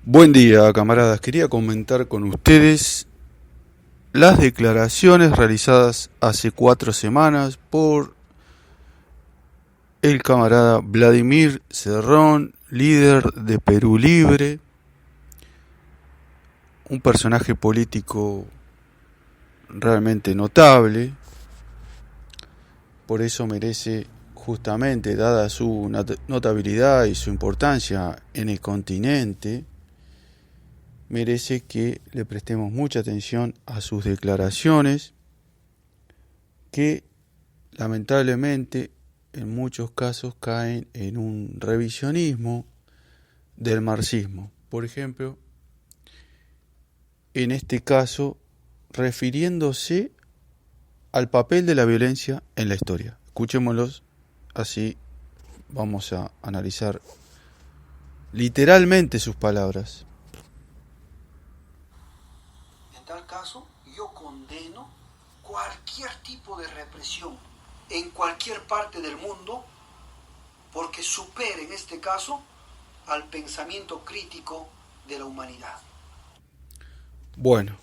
Buen día, camaradas. Quería comentar con ustedes las declaraciones realizadas hace 4 semanas por el camarada Vladimir Cerrón, líder de Perú Libre, un personaje político realmente notable. Por eso merece, justamente, dada su notabilidad y su importancia en el continente, merece que le prestemos mucha atención a sus declaraciones, que lamentablemente en muchos casos caen en un revisionismo del marxismo. Por ejemplo, en este caso, refiriéndose al papel de la violencia en la historia. Escuchémoslos, así vamos a analizar literalmente sus palabras. En tal caso, yo condeno cualquier tipo de represión en cualquier parte del mundo porque supere en este caso al pensamiento crítico de la humanidad. Bueno,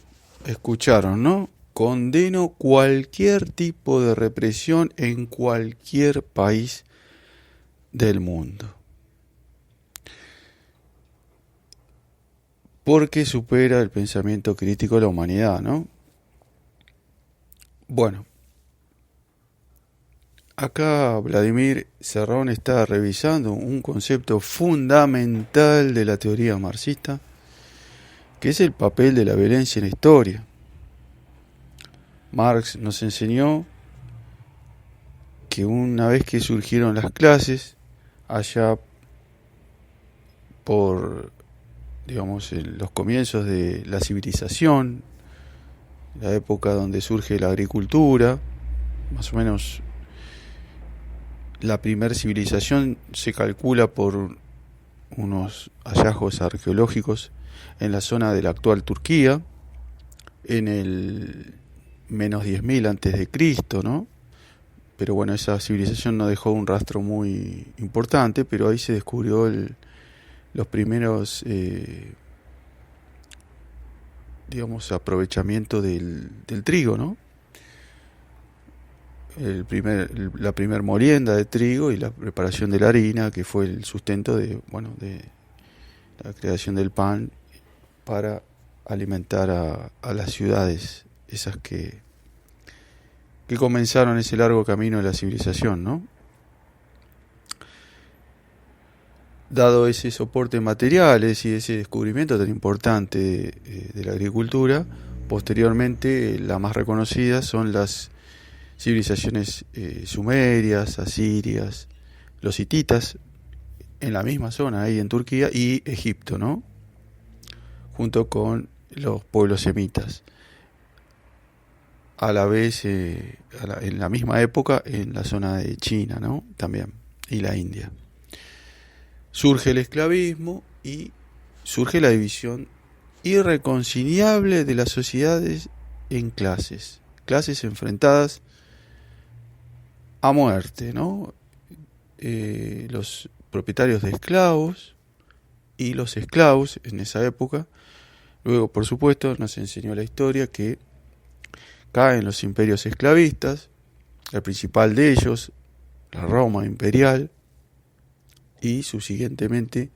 escucharon, ¿no? Condeno cualquier tipo de represión en cualquier país del mundo, porque supera el pensamiento crítico de la humanidad, ¿no? Bueno, acá Vladimir Cerrón está revisando un concepto fundamental de la teoría marxista, que es el papel de la violencia en la historia. Marx nos enseñó que una vez que surgieron las clases, allá por, digamos, los comienzos de la civilización, la época donde surge la agricultura, más o menos la primera civilización se calcula por unos hallazgos arqueológicos en la zona de la actual Turquía, en el menos 10.000 antes de Cristo, ¿no? Pero bueno, esa civilización no dejó un rastro muy importante, pero ahí se descubrió los primeros, digamos, aprovechamiento del trigo, ¿no? La primer molienda de trigo y la preparación de la harina, que fue el sustento de la creación del pan para alimentar a las ciudades, esas que comenzaron ese largo camino de la civilización, ¿no? Dado ese soporte material y ese descubrimiento tan importante de la agricultura, posteriormente las más reconocidas son las civilizaciones sumerias, asirias, los hititas, en la misma zona, ahí en Turquía, y Egipto, ¿no? Junto con los pueblos semitas. A la vez, en la misma época, en la zona de China, ¿no? También, y la India. Surge el esclavismo y surge la división irreconciliable de las sociedades en clases enfrentadas a muerte, ¿no? Los propietarios de esclavos y los esclavos en esa época. Luego, por supuesto, nos enseñó la historia que caen los imperios esclavistas, el principal de ellos, la Roma imperial, y subsiguientemente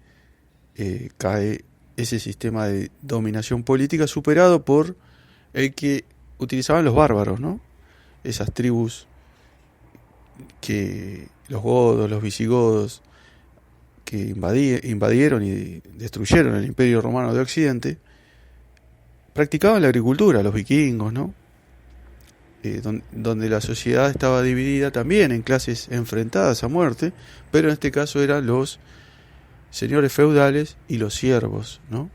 cae ese sistema de dominación política superado por el que utilizaban los bárbaros, ¿no? Esas tribus que los godos, los visigodos, que invadieron y destruyeron el Imperio Romano de Occidente, practicaban la agricultura, los vikingos, ¿no? Donde la sociedad estaba dividida también en clases enfrentadas a muerte, pero en este caso eran los señores feudales y los siervos, ¿no?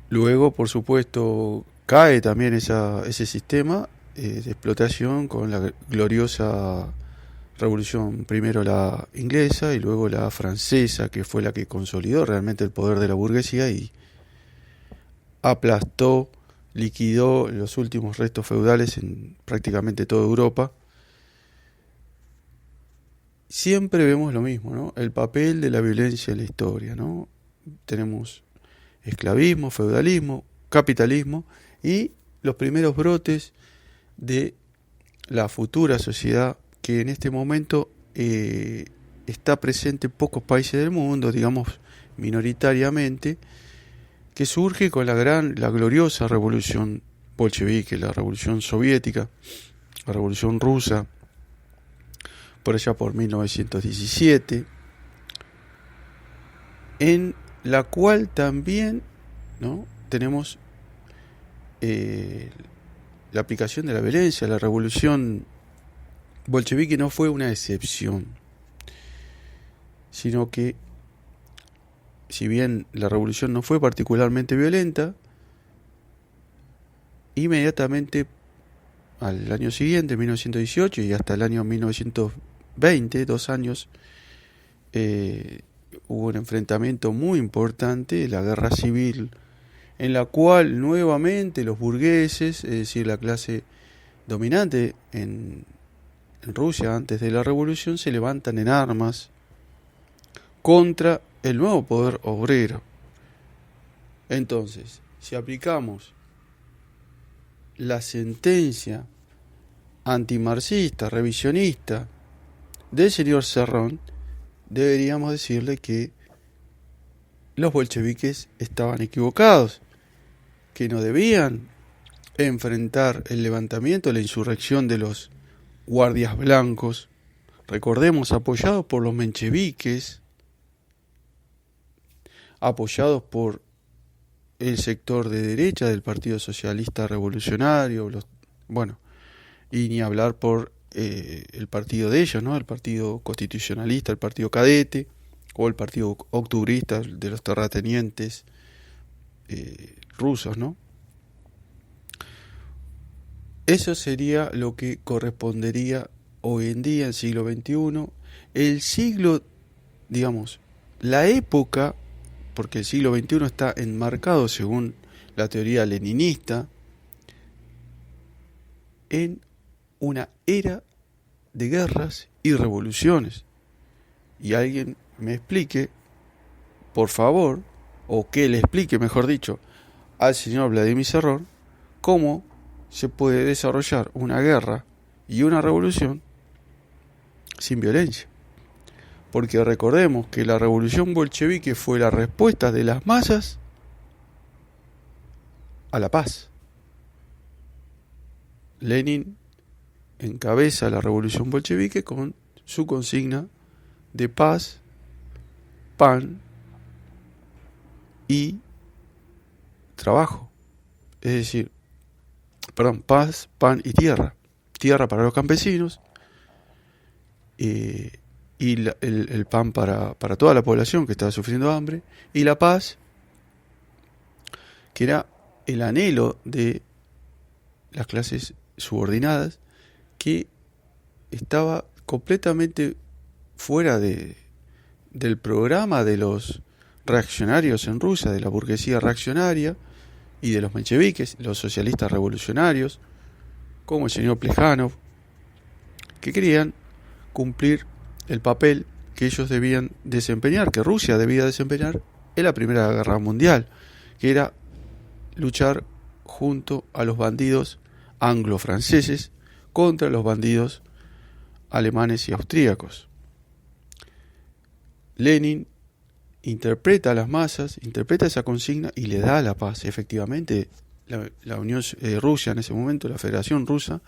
Luego, por supuesto, cae también ese sistema de explotación con la gloriosa revolución, primero la inglesa y luego la francesa, que fue la que consolidó realmente el poder de la burguesía y aplastó, liquidó los últimos restos feudales en prácticamente toda Europa, siempre vemos lo mismo, ¿no? El papel de la violencia en la historia, ¿no? Tenemos esclavismo, feudalismo, capitalismo y los primeros brotes de la futura sociedad que en este momento está presente en pocos países del mundo, digamos minoritariamente, que surge con la gloriosa revolución bolchevique, la revolución soviética, la revolución rusa, por allá por 1917, en la cual también, ¿no?, tenemos la aplicación de la violencia. La revolución bolchevique no fue una excepción, sino que, si bien la revolución no fue particularmente violenta, inmediatamente al año siguiente, 1918, y hasta el año 1920, 2 años, hubo un enfrentamiento muy importante, la guerra civil, en la cual nuevamente los burgueses, es decir, la clase dominante en Rusia antes de la revolución, se levantan en armas contra el nuevo poder obrero. Entonces, si aplicamos la sentencia antimarxista, revisionista del señor Serrón, deberíamos decirle que los bolcheviques estaban equivocados, que no debían enfrentar el levantamiento, la insurrección de los guardias blancos, recordemos, apoyados por los mencheviques, apoyados por el sector de derecha del Partido Socialista Revolucionario, y ni hablar por el partido de ellos, ¿no?, el Partido Constitucionalista, el Partido Cadete, o el Partido Octubrista de los terratenientes rusos, ¿no? Eso sería lo que correspondería hoy en día, en el siglo XXI, el siglo, digamos, la época, porque el siglo XXI está enmarcado, según la teoría leninista, en una era de guerras y revoluciones. Y alguien me explique, por favor, o que le explique, mejor dicho, al señor Vladimir Serrón, cómo se puede desarrollar una guerra y una revolución sin violencia. Porque recordemos que la revolución bolchevique fue la respuesta de las masas a la paz. Lenin encabeza la revolución bolchevique con su consigna de paz, pan y trabajo. Es decir, paz, pan y tierra. Tierra para los campesinos, y el pan para toda la población que estaba sufriendo hambre, y la paz, que era el anhelo de las clases subordinadas, que estaba completamente fuera del programa de los reaccionarios en Rusia, de la burguesía reaccionaria y de los mencheviques, los socialistas revolucionarios, como el señor Plejánov, que querían cumplir el papel que ellos debían desempeñar, que Rusia debía desempeñar en la Primera Guerra Mundial, que era luchar junto a los bandidos anglo-franceses contra los bandidos alemanes y austríacos. Lenin interpreta a las masas, interpreta esa consigna y le da la paz. Efectivamente, la Unión Rusia en ese momento, la Federación Rusa,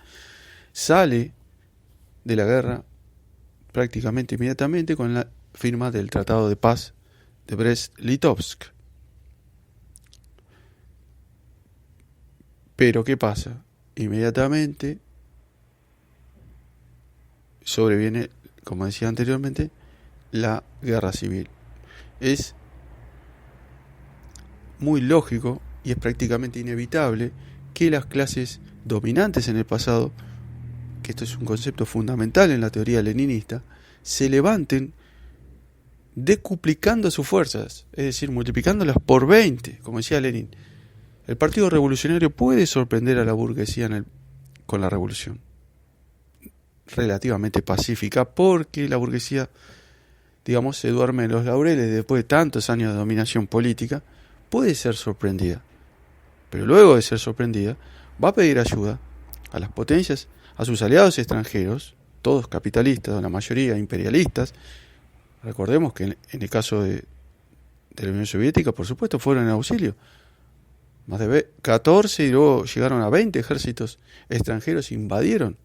sale de la guerra prácticamente inmediatamente con la firma del Tratado de Paz de Brest-Litovsk. Pero ¿qué pasa? Inmediatamente sobreviene, como decía anteriormente, la guerra civil. Es muy lógico y es prácticamente inevitable que las clases dominantes en el pasado, que esto es un concepto fundamental en la teoría leninista, se levanten decuplicando sus fuerzas, es decir, multiplicándolas por 20, como decía Lenin. El Partido Revolucionario puede sorprender a la burguesía con la revolución. relativamente pacífica, porque la burguesía, digamos, se duerme en los laureles después de tantos años de dominación política, puede ser sorprendida. Pero luego de ser sorprendida, va a pedir ayuda a las potencias, a sus aliados extranjeros, todos capitalistas, o la mayoría imperialistas. Recordemos que en el caso de la Unión Soviética, por supuesto, fueron en auxilio. Más de 14 y luego llegaron a 20 ejércitos extranjeros, invadieron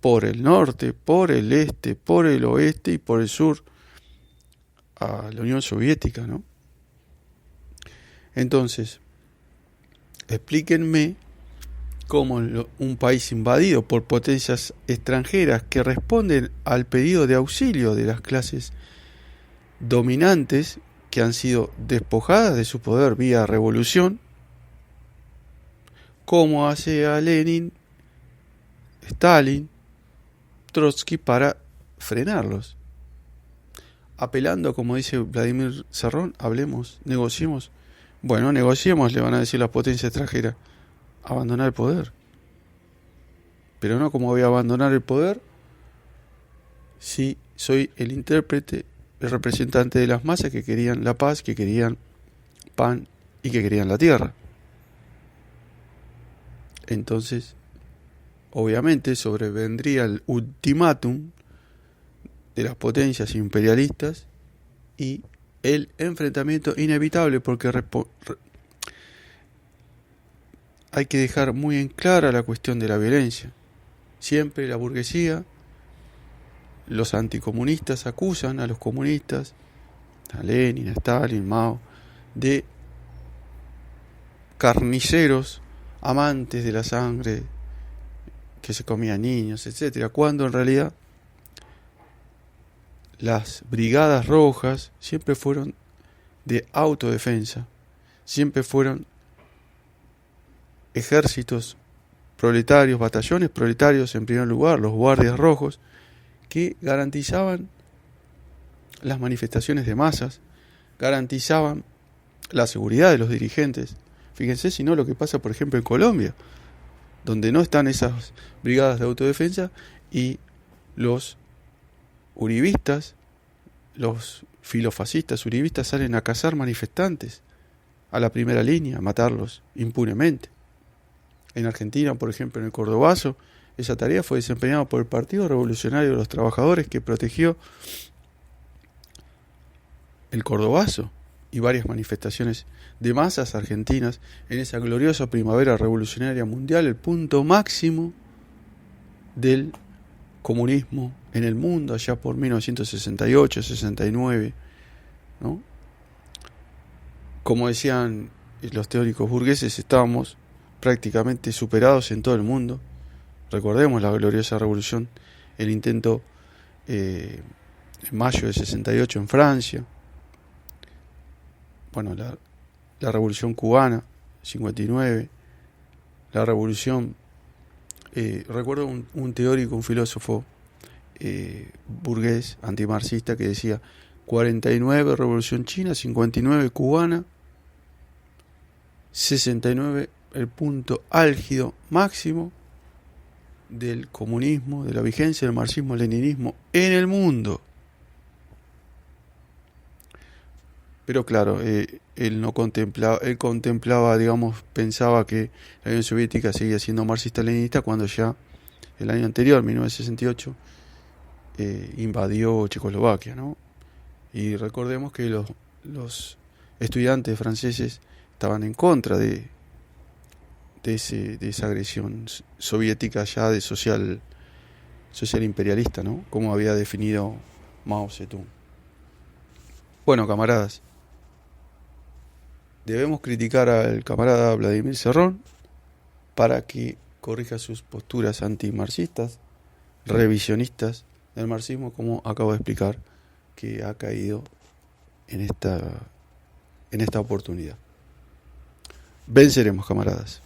por el norte, por el este, por el oeste y por el sur a la Unión Soviética, ¿no? Entonces, explíquenme cómo un país invadido por potencias extranjeras que responden al pedido de auxilio de las clases dominantes que han sido despojadas de su poder vía revolución, cómo hace a Lenin, Stalin, Trotsky para frenarlos, apelando, como dice Vladimir Cerrón, hablemos, negociemos. Bueno, negociemos, le van a decir las potencias extranjeras, abandonar el poder. Pero no como voy a abandonar el poder si soy el intérprete, el representante de las masas que querían la paz, que querían pan y que querían la tierra. Entonces, obviamente sobrevendría el ultimátum de las potencias imperialistas y el enfrentamiento inevitable, porque hay que dejar muy en clara la cuestión de la violencia. Siempre la burguesía, los anticomunistas acusan a los comunistas, a Lenin, a Stalin, Mao, de carniceros, amantes de la sangre, que se comían niños, etcétera, cuando en realidad las brigadas rojas siempre fueron de autodefensa, siempre fueron ejércitos proletarios, batallones proletarios en primer lugar, los guardias rojos, que garantizaban las manifestaciones de masas, garantizaban la seguridad de los dirigentes. Fíjense si no lo que pasa, por ejemplo, en Colombia, donde no están esas brigadas de autodefensa y los uribistas, los filofascistas uribistas salen a cazar manifestantes a la primera línea, a matarlos impunemente. En Argentina, por ejemplo, en el Cordobazo, esa tarea fue desempeñada por el Partido Revolucionario de los Trabajadores, que protegió el Cordobazo y varias manifestaciones de masas argentinas en esa gloriosa primavera revolucionaria mundial, el punto máximo del comunismo en el mundo, allá por 1968-69, ¿no? Como decían los teóricos burgueses, estábamos prácticamente superados en todo el mundo. Recordemos la gloriosa revolución, el intento en mayo de 68 en Francia, bueno, la revolución cubana, 59, la revolución, recuerdo un teórico, un filósofo burgués, antimarxista, que decía 49 revolución china, 59 cubana, 69 el punto álgido máximo del comunismo, de la vigencia del marxismo-leninismo en el mundo. Pero claro, él no contemplaba, él contemplaba, digamos, pensaba que la Unión Soviética seguía siendo marxista-leninista cuando ya el año anterior, 1968, invadió Checoslovaquia, ¿no? Y recordemos que los estudiantes franceses estaban en contra de esa agresión soviética ya de social imperialista, ¿no? Como había definido Mao Zedong. Bueno, camaradas, debemos criticar al camarada Vladimir Cerrón para que corrija sus posturas antimarxistas, revisionistas del marxismo, como acabo de explicar, que ha caído en esta oportunidad. Venceremos, camaradas.